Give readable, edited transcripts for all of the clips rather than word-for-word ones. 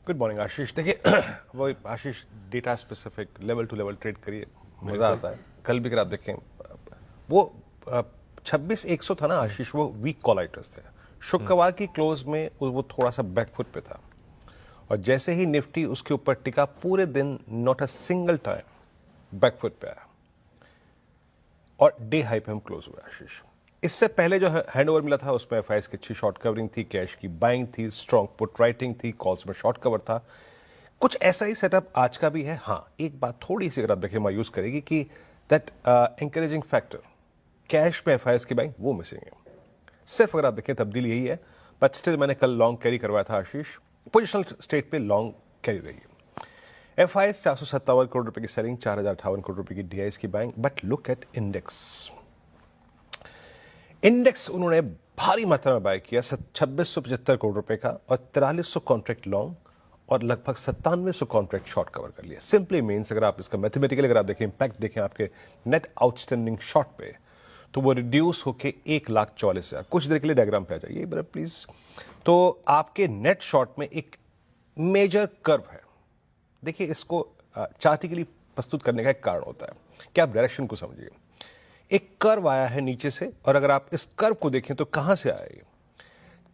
Good morning Ashish. देखिए वो Ashish data specific level to level trade करिए, मज़ा आता है। कल भी अगर आप देखें वो 26,100 था ना आशीष, वो वीक कॉल आइटर्स थे। शुक्रवार की क्लोज में वो थोड़ा सा बैकफुट पे था और जैसे ही निफ्टी उसके ऊपर टिका पूरे दिन not a single time back foot पे आया और डे हाई पे हम क्लोज हुए आशीष। इससे पहले जो हैंडओवर मिला था उसमें एफआईएस की अच्छी शॉर्ट कवरिंग थी, कैश की बाइंग थी, स्ट्रॉन्ग पुट राइटिंग थी, कॉल्स में शॉर्ट कवर था। कुछ ऐसा ही सेटअप आज का भी है। हाँ, एक बात थोड़ी सी अगर आप देखिए मायूस करेगी कि दैट एंकरेजिंग फैक्टर कैश में एफआईएस की बाइंग वो मिसिंग है। सिर्फ अगर आप देखें तब्दीली यही है, बट स्टिल मैंने कल लॉन्ग कैरी करवाया था आशीष, पोजिशनल स्टेट पे लॉन्ग कैरी रही है। एफआईएस 457 करोड़ रुपए की सेलिंग, 4,058 करोड़ रुपए की डीआईएस की buying. But look at index उन्होंने भारी मात्रा में बाय किया, 2675 करोड़ रुपए का, और 4300 कॉन्ट्रैक्ट लॉन्ग और लगभग 9700 कॉन्ट्रैक्ट शॉर्ट कवर कर लिया। सिंपली मीन्स अगर आप इसका मैथमेटिकली अगर आप देखें इंपैक्ट देखें आपके नेट आउटस्टैंडिंग शॉर्ट पे, तो वो रिड्यूस होके 1,44,000। कुछ देर के लिए डायग्राम पे आ जाइए बड़ा प्लीज। तो आपके नेट शॉर्ट में एक मेजर कर्व है। देखिए इसको चार्टिकली प्रस्तुत करने का एक कारण होता है कि आप डायरेक्शन को समझिए। एक कर्व आया है नीचे से, और अगर आप इस कर्व को देखें तो कहां से आया ये?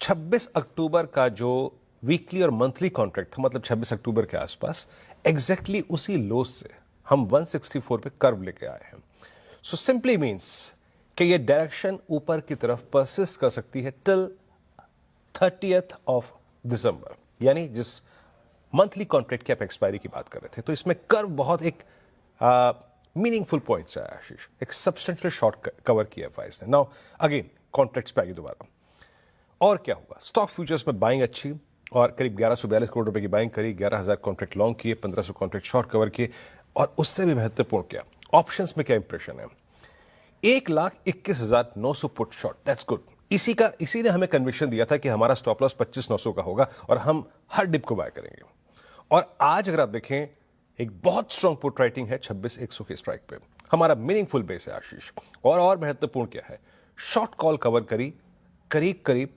26 अक्टूबर का जो वीकली और मंथली कॉन्ट्रैक्ट था, मतलब 26 अक्टूबर के आसपास, एग्जैक्टली उसी लो से हम 164 पे कर्व लेके आए हैं। सो सिंपली मींस कि ये डायरेक्शन ऊपर की तरफ परसिस्ट कर सकती है टिल 30th ऑफ दिसंबर, यानी जिस मंथली कॉन्ट्रैक्ट की आप एक्सपायरी की बात कर रहे थे। तो इसमें कर्व बहुत एक मीनिंगफुल पॉइंट्स है आशीष, एक सब्सटेंशियल शॉर्ट कवर किया एफआईएस ने। नाउ अगेन कॉन्ट्रैक्ट्स पे आइए दोबारा। और क्या हुआ? स्टॉक फ्यूचर्स में बाइंग अच्छी, और करीब 1142 करोड़ रुपए की बाइंग करी, 11,000 कॉन्ट्रैक्ट लॉन्ग किए, 1500 कॉन्ट्रैक्ट शॉर्ट कवर किए। और उससे भी महत्वपूर्ण क्या, ऑप्शंस में क्या इंप्रेशन है? 1,21,900 पुट शॉर्ट, दैट्स गुड। इसी ने हमें कन्विक्शन दिया था कि हमारा स्टॉप लॉस 25,900 का होगा और हम हर डिप को बाय करेंगे। और आज अगर आप देखें एक बहुत स्ट्रॉन्ग पुट राइटिंग है 26,100 के स्ट्राइक पे, हमारा मीनिंगफुल बेस है आशीष। और महत्वपूर्ण क्या है, शॉर्ट कॉल कवर करी करीब करीब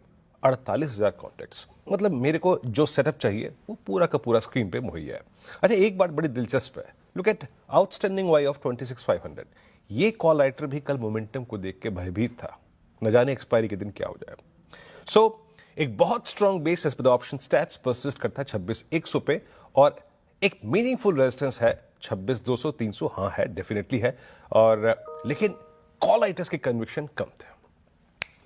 48,000 कॉन्टैक्ट्स। मतलब मेरे को जो सेटअप चाहिए वो पूरा का पूरा स्क्रीन पे मुहैया है। अच्छा, एक बात बड़ी दिलचस्प है, look at outstanding Y of 26,500। ये कॉल राइटर भी कल मोमेंटम को देख के भयभीत था, न जाने एक्सपायरी के दिन क्या हो जाए। सो एक बहुत strong base as per the option stats persist करता है 26,100 पे, और एक मीनिंगफुल रेजिस्टेंस है 26,200, 300। हाँ है, डेफिनेटली है। और लेकिन कॉल राइटर्स के कन्विक्शन कम थे।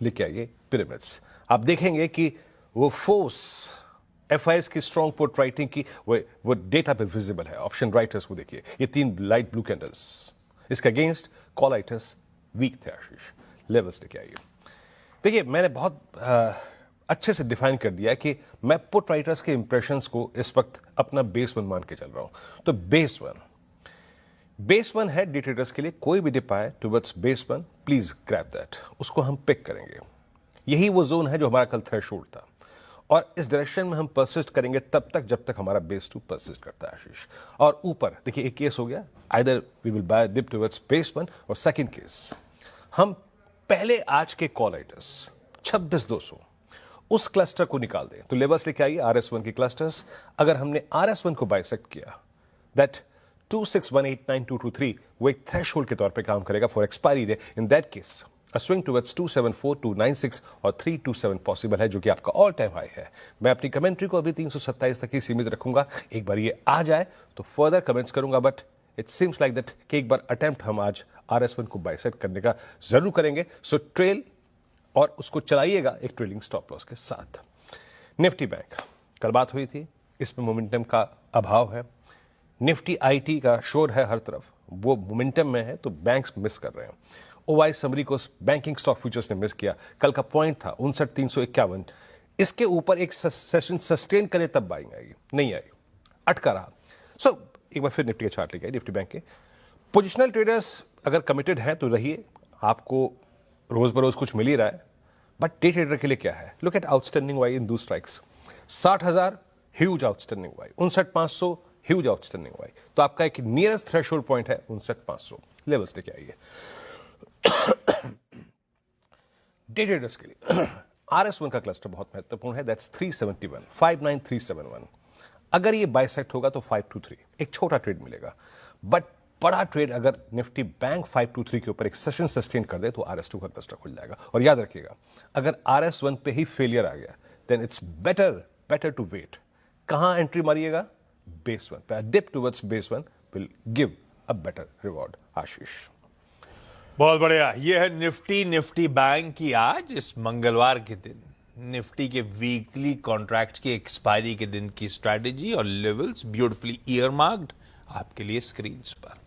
लेके आइए पिरामिड्स, आप देखेंगे कि वो फोर्स एफआईएस की स्ट्रॉन्ग पुट राइटिंग की वो डेटा पे विजिबल है। ऑप्शन राइटर्स वो देखिए, ये 3 लाइट ब्लू कैंडल्स, इसके अगेंस्ट कॉल राइटर्स वीक थे आशीष। लेवल्स लेके आइए। देखिए मैंने बहुत अच्छे से डिफाइन कर दिया कि मैं पुट राइटर्स के इंप्रेशंस को इस वक्त अपना बेस वन मान के चल रहा हूं। तो बेस वन है डे ट्रेडर्स के लिए। कोई भी डिप आए towards base one, please grab that, उसको हम पिक करेंगे। यही वो जोन है जो हमारा कल थ्रेशोल्ड था, और इस डायरेक्शन में हम परसिस्ट करेंगे तब तक जब तक हमारा बेस टू परसिस्ट करता है आशीष। और ऊपर देखिए एक केस हो गया, either we will buy dip towards base one, और सेकंड केस हम पहले आज के कॉल राइटर्स 26,200 उस क्लस्टर को निकाल दें। तो लेवल्स लेके आइए RS1 के क्लस्टर्स। अगर हमने RS1 को बाइसेक्ट किया, दैट 26189223 वो एक थ्रेशोल्ड के तौर पे काम करेगा for expiry day. In that case a swing towards 274, 296 और 327 पॉसिबल है, जो कि आपका ऑल टाइम हाई है। मैं अपनी कमेंट्री को अभी 327 तक ही सीमित रखूंगा। एक बार ये आ जाए तो फर्दर कमेंट्स करूंगा, but it seems like that कि एक बार अटेम्प्ट हम आज RS1 को बाइसेक्ट करने का जरूर करेंगे। सो ट्रेल, और उसको चलाइएगा एक ट्रेलिंग स्टॉप लॉस के साथ। निफ्टी बैंक, कल बात हुई थी, इसमें मोमेंटम का अभाव है। निफ्टी आईटी का शोर है हर तरफ, वो मोमेंटम में है तो बैंक्स मिस कर रहे हैं। ओवाई समरी को बैंकिंग स्टॉक फ्यूचर्स ने मिस किया। कल का पॉइंट था 59,351, इसके ऊपर एक सेशन सस्टेन करे तब बाइंग आएगी, नहीं आई, अटका रहा। सो एक बार फिर निफ्टी का चार्ट लेके आए, निफ्टी बैंक के। पोजिशनल ट्रेडर्स अगर कमिटेड हैं तो रहिए, आपको रोज बरोज कुछ मिल ही रहा है। बट डे ट्रेडर के लिए क्या है, look at outstanding Y in दो strikes. 60,000 huge outstanding Y, 59,500 huge outstanding Y. तो आपका एक नियरेस्ट थ्रेशोल्ड पॉइंट है 59,500। लेवल्स लेके आइए डे ट्रेडर्स के लिए। RS1 का क्लस्टर बहुत महत्वपूर्ण है, दैट्स 371, 59371। अगर ये बाइसेक्ट होगा तो 523 एक छोटा ट्रेड मिलेगा, बट बड़ा ट्रेड अगर निफ्टी बैंक 523 के ऊपर एक सेशन सस्टेन कर दे तो RS2 का क्लस्टर खुल जाएगा। और याद रखिएगा, अगर RS1 पे ही फेलियर आ गया then it's better to wait. कहां एंट्री मारिएगा? बेस वन पे। Dip towards base one will give a better reward. Ashish, बहुत बढ़िया। ये है निफ्टी बैंक की आज इस मंगलवार के दिन निफ्टी के वीकली कॉन्ट्रैक्ट की एक्सपायरी के दिन की स्ट्रैटेजी और लेवल्स ब्यूटीफुली ईयर मार्क्ड आपके लिए स्क्रीन पर।